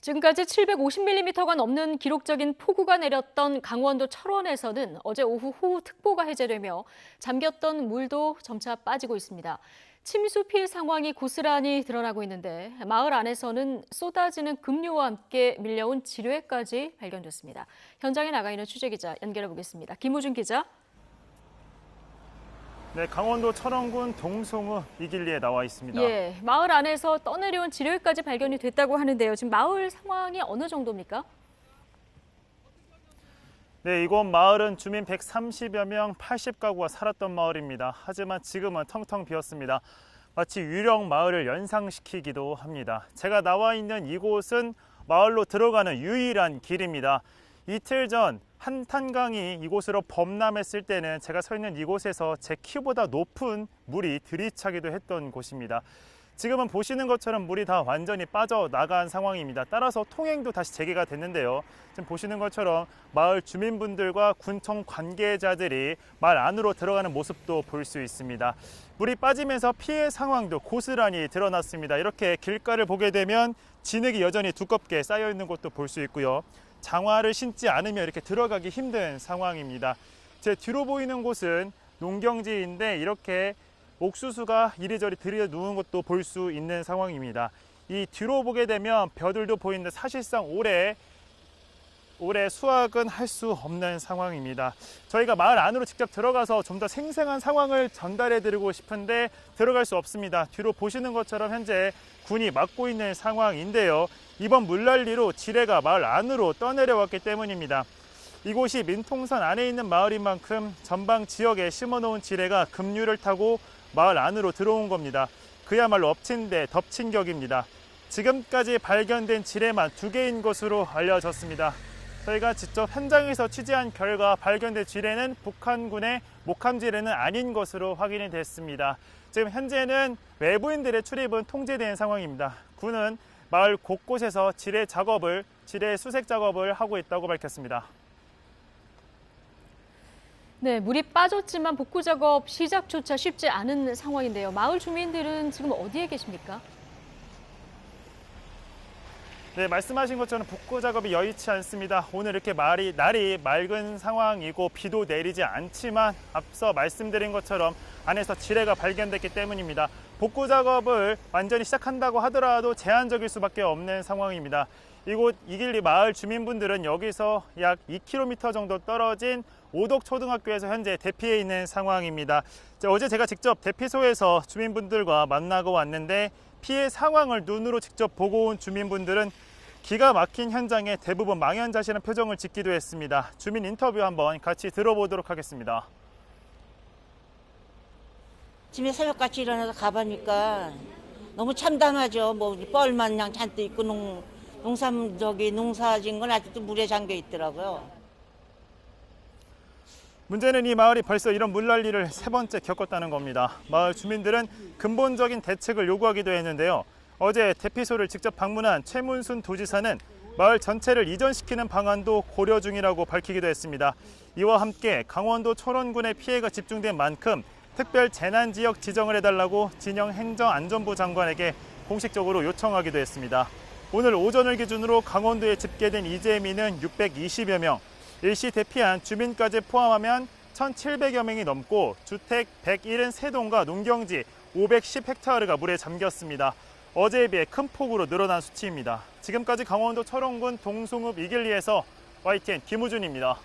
지금까지 750mm가 넘는 기록적인 폭우가 내렸던 강원도 철원에서는 어제 오후 호우특보가 해제되며 잠겼던 물도 점차 빠지고 있습니다. 침수 피해 상황이 고스란히 드러나고 있는데 마을 안에서는 쏟아지는 급류와 함께 밀려온 지뢰까지 발견됐습니다. 현장에 나가 있는 취재기자 연결해 보겠습니다. 김우준 기자. 네, 강원도 철원군 동송읍 이길리에 나와 있습니다. 예, 마을 안에서 떠내려온 지뢰까지 발견이 됐다고 하는데요. 지금 마을 상황이 어느 정도입니까? 네, 이곳 마을은 주민 130여 명 80가구가 살았던 마을입니다. 하지만 지금은 텅텅 비었습니다. 마치 유령 마을을 연상시키기도 합니다. 제가 나와 있는 이곳은 마을로 들어가는 유일한 길입니다. 이틀 전 한탄강이 이곳으로 범람했을 때는 제가 서 있는 이곳에서 제 키보다 높은 물이 들이차기도 했던 곳입니다. 지금은 보시는 것처럼 물이 다 완전히 빠져나간 상황입니다. 따라서 통행도 다시 재개가 됐는데요. 지금 보시는 것처럼 마을 주민분들과 군청 관계자들이 마을 안으로 들어가는 모습도 볼 수 있습니다. 물이 빠지면서 피해 상황도 고스란히 드러났습니다. 이렇게 길가를 보게 되면 진흙이 여전히 두껍게 쌓여 있는 것도 볼 수 있고요. 장화를 신지 않으면 이렇게 들어가기 힘든 상황입니다. 제 뒤로 보이는 곳은 농경지인데 이렇게 옥수수가 이리저리 들여 누운 것도 볼 수 있는 상황입니다. 이 뒤로 보게 되면 벼들도 보이는데 사실상 올해 수확은 할 수 없는 상황입니다. 저희가 마을 안으로 직접 들어가서 좀 더 생생한 상황을 전달해 드리고 싶은데 들어갈 수 없습니다. 뒤로 보시는 것처럼 현재 군이 막고 있는 상황인데요. 이번 물난리로 지뢰가 마을 안으로 떠내려왔기 때문입니다. 이곳이 민통선 안에 있는 마을인 만큼 전방 지역에 심어놓은 지뢰가 급류를 타고 마을 안으로 들어온 겁니다. 그야말로 엎친 데 덮친 격입니다. 지금까지 발견된 지뢰만 2개인 것으로 알려졌습니다. 저희가 직접 현장에서 취재한 결과 발견된 지뢰는 북한군의 목함 지뢰는 아닌 것으로 확인이 됐습니다. 지금 현재는 외부인들의 출입은 통제된 상황입니다. 군은 마을 곳곳에서 지뢰 수색 작업을 하고 있다고 밝혔습니다. 네, 물이 빠졌지만 복구 작업 시작조차 쉽지 않은 상황인데요. 마을 주민들은 지금 어디에 계십니까? 네, 말씀하신 것처럼 복구 작업이 여의치 않습니다. 오늘 이렇게 날이 맑은 상황이고 비도 내리지 않지만 앞서 말씀드린 것처럼 안에서 지뢰가 발견됐기 때문입니다. 복구 작업을 완전히 시작한다고 하더라도 제한적일 수밖에 없는 상황입니다. 이곳 이길리 마을 주민분들은 여기서 약 2km 정도 떨어진 오덕초등학교에서 현재 대피해 있는 상황입니다. 어제 제가 직접 대피소에서 주민분들과 만나고 왔는데 피해 상황을 눈으로 직접 보고 온 주민분들은 기가 막힌 현장에 대부분 망연자실한 표정을 짓기도 했습니다. 주민 인터뷰 한번 같이 들어보도록 하겠습니다. 아침에 새벽같이 일어나서 가보니까 너무 참담하죠. 뭐 뻘만 그냥 잔뜩 있고 농사진 건 아직도 물에 잠겨 있더라고요. 문제는 이 마을이 벌써 이런 물난리를 3번째 겪었다는 겁니다. 마을 주민들은 근본적인 대책을 요구하기도 했는데요. 어제 대피소를 직접 방문한 최문순 도지사는 마을 전체를 이전시키는 방안도 고려 중이라고 밝히기도 했습니다. 이와 함께 강원도 철원군의 피해가 집중된 만큼 특별 재난지역 지정을 해달라고 진영 행정안전부 장관에게 공식적으로 요청하기도 했습니다. 오늘 오전을 기준으로 강원도에 집계된 이재민은 620여 명, 일시 대피한 주민까지 포함하면 1,700여 명이 넘고 주택 173동과 농경지 510헥타르가 물에 잠겼습니다. 어제에 비해 큰 폭으로 늘어난 수치입니다. 지금까지 강원도 철원군 동송읍 이길리에서 YTN 김우준입니다.